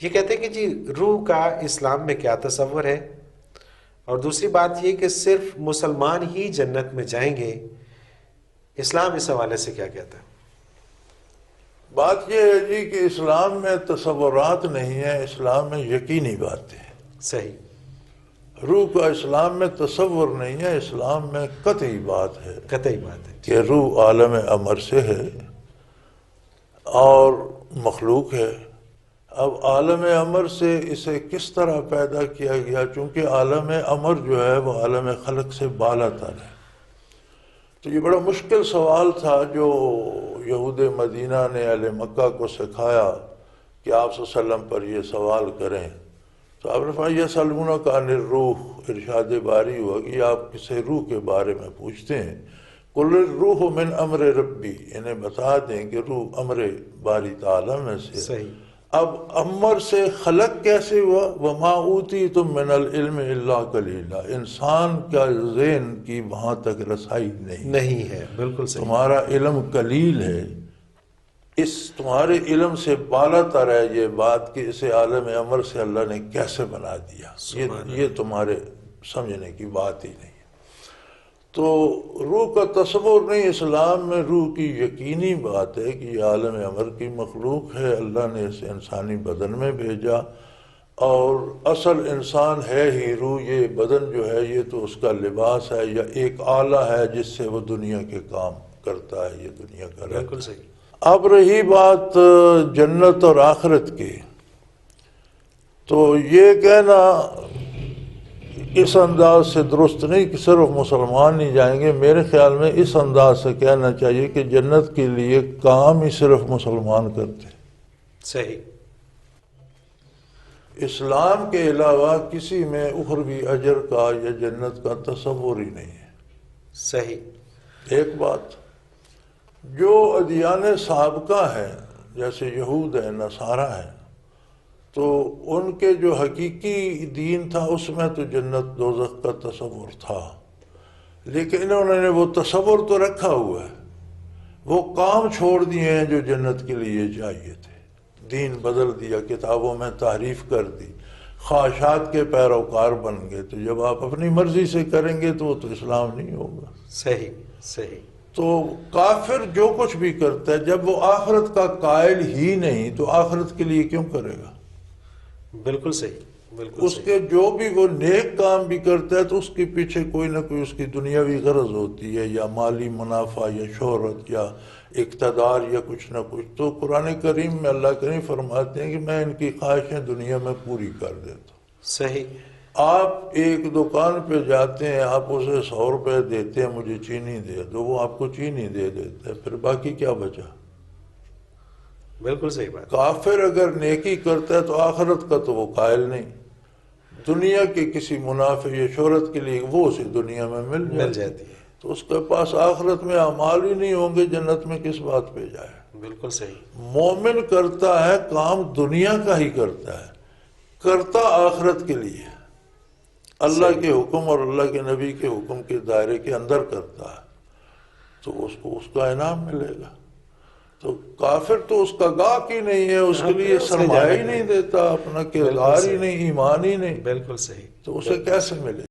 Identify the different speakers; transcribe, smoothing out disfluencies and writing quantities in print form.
Speaker 1: یہ کہتے ہیں کہ جی روح کا اسلام میں کیا تصور ہے، اور دوسری بات یہ کہ صرف مسلمان ہی جنت میں جائیں گے، اسلام اس حوالے سے کیا کہتا ہے؟
Speaker 2: بات یہ ہے جی کہ اسلام میں تصورات نہیں ہیں، اسلام میں یقینی باتیں ہیں۔
Speaker 1: صحیح،
Speaker 2: روح کا اسلام میں تصور نہیں ہے، اسلام میں قطعی بات ہے
Speaker 1: قطعی بات ہے۔
Speaker 2: کہ روح عالم امر سے ہے اور مخلوق ہے۔ اب عالم امر سے اسے کس طرح پیدا کیا گیا؟ چونکہ عالم امر جو ہے وہ عالم خلق سے بالا تر ہے، تو یہ بڑا مشکل سوال تھا جو یہود مدینہ نے اہل مکہ کو سکھایا کہ آپ صلی اللہ علیہ وسلم پر یہ سوال کریں۔ تو آپ نے فرمایا یسألونک عن الروح، ارشاد باری ہوا کہ آپ کسی روح کے بارے میں پوچھتے ہیں، قل الروح من امر ربی، انہیں بتا دیں کہ روح امر باری تعالیٰ میں سے۔
Speaker 1: صحیح،
Speaker 2: اب امر سے خلق کیسے ہوا؟ وما اوتیتم من العلم الا قلیلا، انسان کا ذہن کی وہاں تک رسائی
Speaker 1: نہیں ہے، بالکل صحیح،
Speaker 2: تمہارا علم قلیل ہے، اس تمہارے علم سے بالا تر ہے یہ بات کہ اسے عالم امر سے اللہ نے کیسے بنا دیا، یہ تمہارے سمجھنے کی بات ہی نہیں ہے۔ تو روح کا تصور نہیں، اسلام میں روح کی یقینی بات ہے کہ یہ عالم امر کی مخلوق ہے، اللہ نے اسے انسانی بدن میں بھیجا، اور اصل انسان ہے ہی روح، یہ بدن جو ہے یہ تو اس کا لباس ہے یا ایک آلہ ہے جس سے وہ دنیا کے کام کرتا ہے، یہ دنیا کا رہتا ہے۔
Speaker 1: بالکل صحیح۔
Speaker 2: اب رہی بات جنت اور آخرت کی، تو یہ کہنا اس انداز سے درست نہیں کہ صرف مسلمان نہیں جائیں گے۔ میرے خیال میں اس انداز سے کہنا چاہیے کہ جنت کے لیے کام ہی صرف مسلمان کرتے ہیں،
Speaker 1: صحیح،
Speaker 2: اسلام کے علاوہ کسی میں اخروی اجر کا یا جنت کا تصور ہی نہیں ہے۔
Speaker 1: صحیح،
Speaker 2: ایک بات، جو ادیان سابقہ ہیں جیسے یہود ہیں، نصارہ ہیں، تو ان کے جو حقیقی دین تھا اس میں تو جنت دوزخ کا تصور تھا، لیکن انہوں نے وہ تصور تو رکھا ہوا ہے، وہ کام چھوڑ دیے ہیں جو جنت کے لیے چاہیے تھے، دین بدل دیا، کتابوں میں تحریف کر دی، خواہشات کے پیروکار بن گئے۔ تو جب آپ اپنی مرضی سے کریں گے تو وہ تو اسلام نہیں ہوگا۔
Speaker 1: صحیح، صحیح،
Speaker 2: تو کافر جو کچھ بھی کرتا ہے جب وہ آخرت کا قائل ہی نہیں تو آخرت کے لیے کیوں کرے گا؟
Speaker 1: بالکل صحیح، بالکل
Speaker 2: اس کے جو بھی وہ نیک کام بھی کرتا ہے تو اس کے پیچھے کوئی نہ کوئی اس کی دنیاوی غرض ہوتی ہے، یا مالی منافع یا شہرت یا اقتدار یا کچھ نہ کچھ۔ تو قرآن کریم میں اللہ کریم فرماتے ہیں کہ میں ان کی خواہشیں دنیا میں پوری کر دیتا ہوں۔
Speaker 1: صحیح،
Speaker 2: آپ ایک دکان پہ جاتے ہیں، آپ اسے 100 روپے دیتے ہیں، مجھے چینی دے دو، وہ آپ کو چینی دے دیتا ہے، پھر باقی کیا بچا؟
Speaker 1: بالکل صحیح بات۔
Speaker 2: کافر اگر نیکی کرتا ہے تو آخرت کا تو وہ قائل نہیں، دنیا کے کسی منافع یا شہرت کے لیے وہ اسے دنیا میں مل
Speaker 1: جاتی ہے،
Speaker 2: تو اس کے پاس آخرت میں اعمال ہی نہیں ہوں گے، جنت میں کس بات پہ جائے؟
Speaker 1: بالکل صحیح،
Speaker 2: مومن کرتا ہے کام دنیا کا ہی کرتا ہے، کرتا آخرت کے لیے، اللہ کے حکم اور اللہ کے نبی کے حکم کے دائرے کے اندر کرتا ہے، تو اس کو اس کا انعام ملے گا۔ تو کافر تو اس کا گاہک ہی نہیں ہے، اس کے لیے سرمایہ ہی نہیں دیتا، اپنا کردار ہی نہیں، ایمان ہی نہیں،
Speaker 1: بالکل صحیح،
Speaker 2: تو اسے کیسے ملے؟